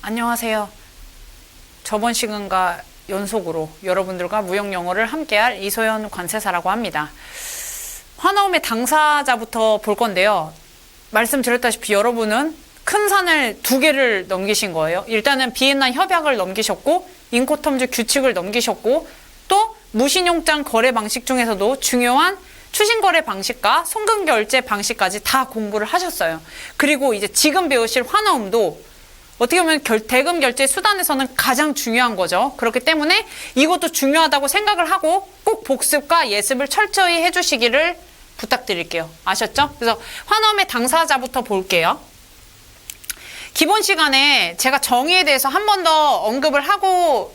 안녕하세요. 저번 시간과 연속으로 여러분들과 무역영어를 함께할 이소연 관세사라고 합니다. 화나움의 당사자부터 볼 건데요. 말씀드렸다시피 여러분은 큰 산을 2개를 넘기신 거예요. 일단은 비엔나 협약을 넘기셨고 인코텀즈 규칙을 넘기셨고 또 무신용장 거래 방식 중에서도 중요한 추신거래 방식과 송금결제 방식까지 다 공부를 하셨어요. 그리고 이제 지금 배우실 화나움도 어떻게 보면 대금 결제 수단에서는 가장 중요한 거죠. 그렇기 때문에 이것도 중요하다고 생각을 하고 꼭 복습과 예습을 철저히 해주시기를 부탁드릴게요. 아셨죠? 그래서 화나움의 당사자부터 볼게요. 기본 시간에 제가 정의에 대해서 한 번 더 언급을 하고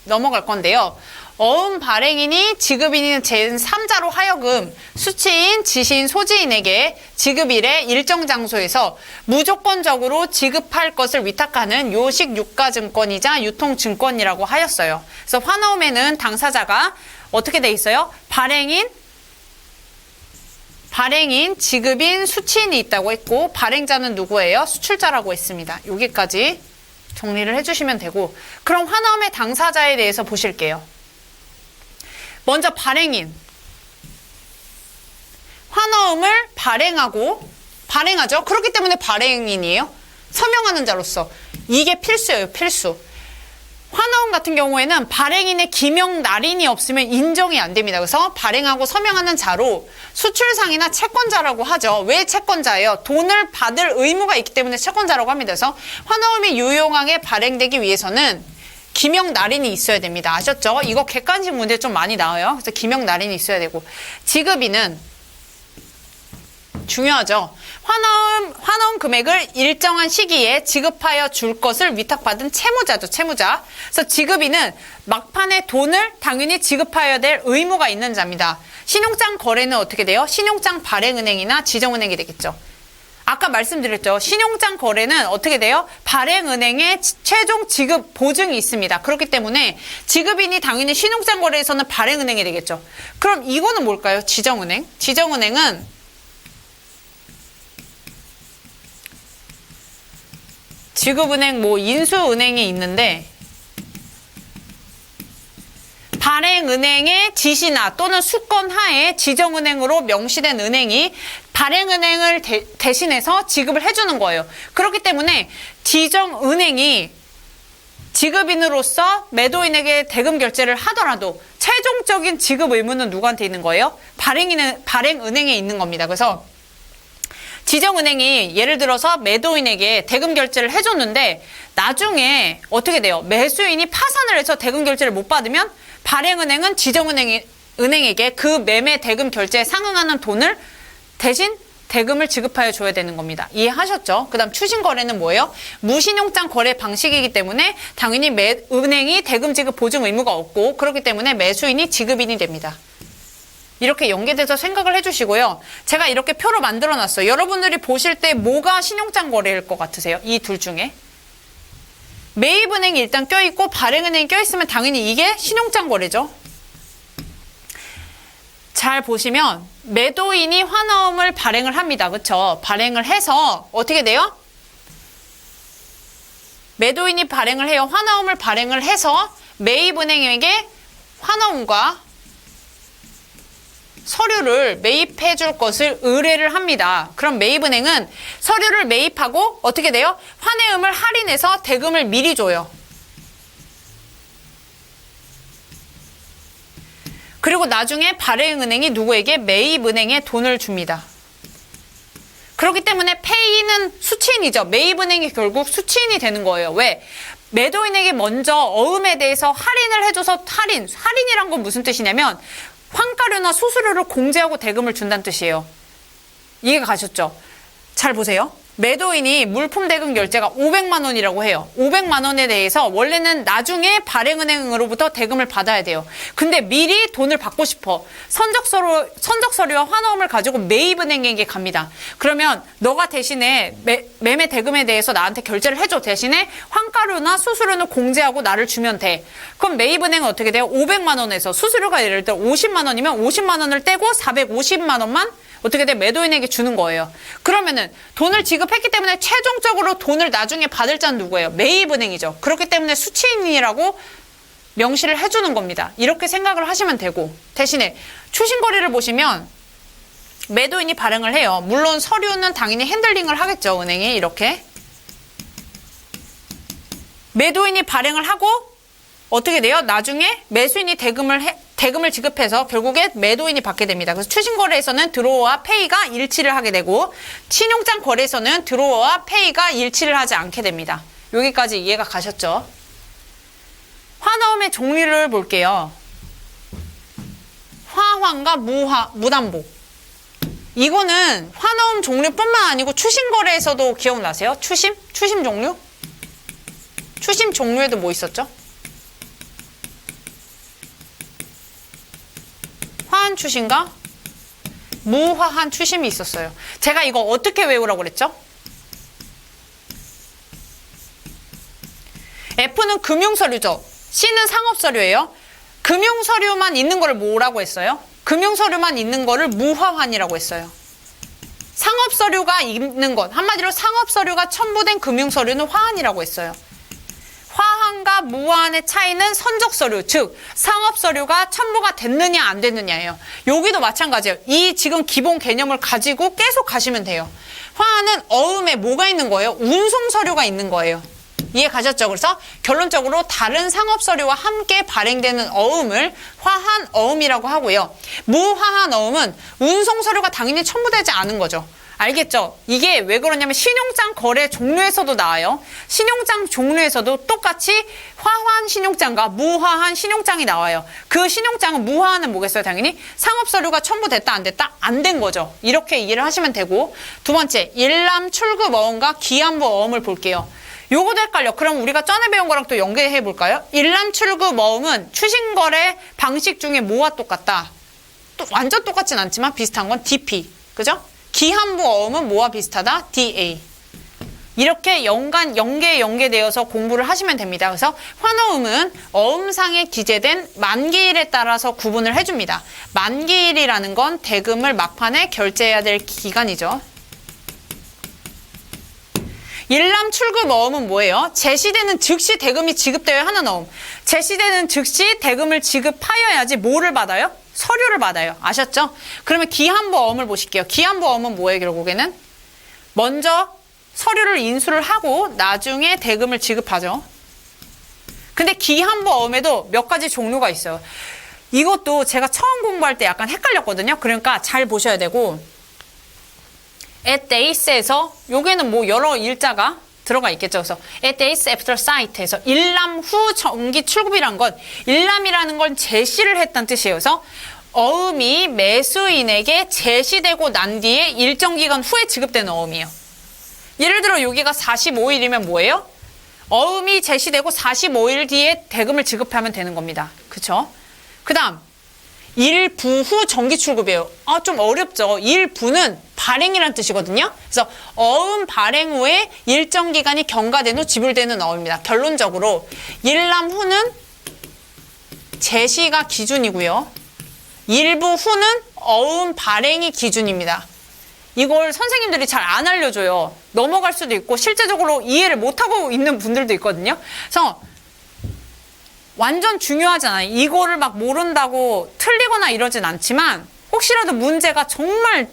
넘어갈 건데요. 어음 발행인이 지급인인 제3자로 하여금 수취인, 지시인, 소지인에게 지급일에 일정 장소에서 무조건적으로 지급할 것을 위탁하는 요식 유가증권이자 유통증권이라고 하였어요. 그래서 화나움에는 당사자가 어떻게 돼 있어요? 발행인, 지급인, 수취인이 있다고 했고 발행자는 누구예요? 수출자라고 했습니다. 여기까지 정리를 해주시면 되고 그럼 화나움의 당사자에 대해서 보실게요. 먼저 발행인. 화나움을 발행하죠. 그렇기 때문에 발행인이에요. 서명하는 자로서. 이게 필수예요. 필수. 화나움 같은 경우에는 발행인의 기명 날인이 없으면 인정이 안 됩니다. 그래서 발행하고 서명하는 자로 수출상이나 채권자라고 하죠. 왜 채권자예요? 돈을 받을 의무가 있기 때문에 채권자라고 합니다. 그래서 화나움이 유용하게 발행되기 위해서는 기명 날인이 있어야 됩니다. 아셨죠? 이거 객관식 문제 좀 많이 나와요. 그래서 기명 날인이 있어야 되고 지급인은 중요하죠. 화나움 금액을 일정한 시기에 지급하여 줄 것을 위탁받은 채무자죠. 채무자. 그래서 지급인은 막판에 돈을 당연히 지급하여야 될 의무가 있는 자입니다. 신용장 거래는 어떻게 돼요? 신용장 발행은행이나 지정은행이 되겠죠. 아까 말씀드렸죠. 신용장 거래는 어떻게 돼요? 발행은행의 최종 지급 보증이 있습니다. 그렇기 때문에 지급인이 당연히 신용장 거래에서는 발행은행이 되겠죠. 그럼 이거는 뭘까요? 지정은행. 지정은행은 지급은행, 인수은행이 있는데 발행은행의 지시나 또는 수권 하에 지정은행으로 명시된 은행이 발행은행을 대신해서 지급을 해주는 거예요. 그렇기 때문에 지정은행이 지급인으로서 매도인에게 대금 결제를 하더라도 최종적인 지급 의무는 누구한테 있는 거예요? 발행은행에 있는 겁니다. 그래서 지정은행이 예를 들어서 매도인에게 대금 결제를 해줬는데 나중에 어떻게 돼요? 매수인이 파산을 해서 대금 결제를 못 받으면 발행은행은 지정은행에게 그 매매 대금 결제에 상응하는 돈을 대신 대금을 지급하여 줘야 되는 겁니다. 이해하셨죠? 그 다음 추신거래는 뭐예요? 무신용장 거래 방식이기 때문에 당연히 은행이 대금 지급 보증 의무가 없고 그렇기 때문에 매수인이 지급인이 됩니다. 이렇게 연계돼서 생각을 해주시고요. 제가 이렇게 표로 만들어놨어요. 여러분들이 보실 때 뭐가 신용장 거래일 것 같으세요? 이 둘 중에. 매입은행이 일단 껴있고 발행은행이 껴있으면 당연히 이게 신용장 거래죠. 잘 보시면 매도인이 화나움을 발행을 합니다. 그쵸? 발행을 해서 어떻게 돼요? 매도인이 발행을 해요. 화나움을 발행을 해서 매입은행에게 화나움과 서류를 매입해 줄 것을 의뢰를 합니다. 그럼 매입은행은 서류를 매입하고 어떻게 돼요? 환해음을 할인해서 대금을 미리 줘요. 그리고 나중에 발행은행이 누구에게? 매입은행에 돈을 줍니다. 그렇기 때문에 페이는 수취인이죠. 매입은행이 결국 수취인이 되는 거예요. 왜? 매도인에게 먼저 어음에 대해서 할인을 해줘서 할인이란 건 무슨 뜻이냐면 환가료나 수수료를 공제하고 대금을 준다는 뜻이에요. 이해가 가셨죠? 잘 보세요. 매도인이 물품 대금 결제가 500만 원이라고 해요. 500만 원에 대해서 원래는 나중에 발행은행으로부터 대금을 받아야 돼요. 근데 미리 돈을 받고 싶어. 선적서류와 화나움을 가지고 매입은행에게 갑니다. 그러면 너가 대신에 매매 대금에 대해서 나한테 결제를 해줘. 대신에 환가료나 수수료는 공제하고 나를 주면 돼. 그럼 매입은행은 어떻게 돼요? 500만 원에서 수수료가 예를 들어 50만 원이면 50만 원을 떼고 450만 원만 어떻게 돼? 매도인에게 주는 거예요. 그러면은 돈을 지급 지급했기 때문에 최종적으로 돈을 나중에 받을 자는 누구예요? 매입은행이죠. 그렇기 때문에 수취인이라고 명시를 해주는 겁니다. 이렇게 생각을 하시면 되고, 대신에 추신거래를 보시면 매도인이 발행을 해요. 물론 서류는 당연히 핸들링을 하겠죠. 은행이 이렇게. 매도인이 발행을 하고 어떻게 돼요? 나중에 매수인이 대금을 지급해서 결국에 매도인이 받게 됩니다. 그래서 추신거래에서는 드로어와 페이가 일치를 하게 되고, 신용장 거래에서는 드로어와 페이가 일치를 하지 않게 됩니다. 여기까지 이해가 가셨죠? 화나옴의 종류를 볼게요. 화환과 무담보. 이거는 화나옴 종류뿐만 아니고 추심거래에서도 기억나세요? 추심? 추심 종류? 추심 종류에도 뭐 있었죠? 화한 추심과 무화한 추심이 있었어요. 제가 이거 어떻게 외우라고 그랬죠? F는 금융서류죠. C는 상업서류예요. 금융서류만 있는 거를 뭐라고 했어요? 금융서류만 있는 거를 무화환이라고 했어요. 상업서류가 있는 것, 한마디로 상업서류가 첨부된 금융서류는 화환이라고 했어요. 화환과 무화환의 차이는 선적서류, 즉 상업서류가 첨부가 됐느냐 안 됐느냐예요. 여기도 마찬가지예요. 이 지금 기본 개념을 가지고 계속 가시면 돼요. 화환은 어음에 뭐가 있는 거예요? 운송서류가 있는 거예요. 이해 가셨죠? 그래서 결론적으로 다른 상업서류와 함께 발행되는 어음을 화한 어음이라고 하고요. 무화한 어음은 운송서류가 당연히 첨부되지 않은 거죠. 알겠죠? 이게 왜 그러냐면 신용장 거래 종류에서도 나와요. 신용장 종류에서도 똑같이 화환 신용장과 무화한 신용장이 나와요. 그 신용장은 무화한은 뭐겠어요? 당연히 상업서류가 첨부됐다 안 됐다? 안 된 거죠. 이렇게 이해를 하시면 되고, 두 번째 일람 출급 어음과 기한부 어음을 볼게요. 요거도 헷갈려. 그럼 우리가 전에 배운 거랑 또 연계해 볼까요? 일람 출급 어음은 추신거래 방식 중에 뭐와 똑같다? 또 완전 똑같진 않지만 비슷한 건 DP. 그죠? 기한부 어음은 뭐와 비슷하다? DA. 이렇게 연계되어서 공부를 하시면 됩니다. 그래서 환어음은 어음상에 기재된 만기일에 따라서 구분을 해줍니다. 만기일이라는 건 대금을 막판에 결제해야 될 기간이죠. 일람 출급 어음은 뭐예요? 제시되는 즉시 대금이 지급되어야 하는 어음. 제시되는 즉시 대금을 지급하여야지 뭐를 받아요? 서류를 받아요. 아셨죠? 그러면 기한부 어음을 보실게요. 기한부 어음은 뭐예요? 결국에는 먼저 서류를 인수를 하고 나중에 대금을 지급하죠. 근데 기한부 어음에도 몇 가지 종류가 있어요. 이것도 제가 처음 공부할 때 약간 헷갈렸거든요. 그러니까 잘 보셔야 되고, at days에서 여기는 뭐 여러 일자가 들어가 있겠죠. 그래서 at days after sight에서 일람 후 정기 출급이란 건, 일람이라는 건 제시를 했다는 뜻이에요. 그래서 어음이 매수인에게 제시되고 난 뒤에 일정 기간 후에 지급되는 어음이에요. 예를 들어 여기가 45일이면 뭐예요? 어음이 제시되고 45일 뒤에 대금을 지급하면 되는 겁니다. 그쵸? 그 다음 일부 후 정기 출급이에요. 좀 어렵죠. 일부는 발행이라는 뜻이거든요. 그래서 어음 발행 후에 일정 기간이 경과된 후 지불되는 어음입니다. 결론적으로 일람 후는 제시가 기준이고요. 일부 후는 어음 발행이 기준입니다. 이걸 선생님들이 잘 안 알려줘요. 넘어갈 수도 있고 실제적으로 이해를 못하고 있는 분들도 있거든요. 그래서 완전 중요하잖아요. 이거를 막 모른다고 틀리거나 이러진 않지만 혹시라도 문제가 정말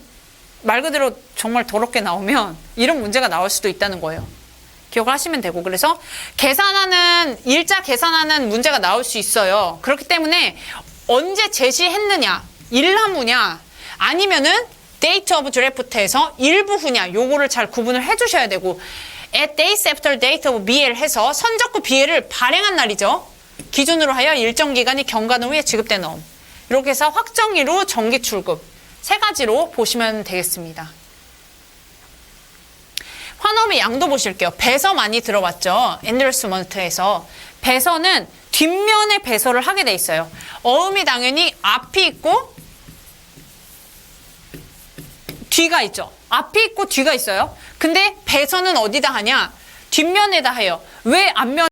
말 그대로 정말 더럽게 나오면 이런 문제가 나올 수도 있다는 거예요. 기억을 하시면 되고, 그래서 일자 계산하는 문제가 나올 수 있어요. 그렇기 때문에 언제 제시했느냐, 일하무냐, 아니면은 date of draft에서 일부 후냐, 요거를 잘 구분을 해주셔야 되고, at days after date of BL 해서 선적후 BL을 발행한 날이죠. 기준으로 하여 일정 기간이 경과된 후에 지급된 어음. 이렇게 해서 확정일후 정기 출급 세 가지로 보시면 되겠습니다. 환어음의 양도 보실게요. 배서 많이 들어봤죠? 엔더스먼트에서. 배서는 뒷면에 배서를 하게 돼 있어요. 어음이 당연히 앞이 있고 뒤가 있죠. 앞이 있고 뒤가 있어요. 근데 배서는 어디다 하냐? 뒷면에다 해요. 왜 앞면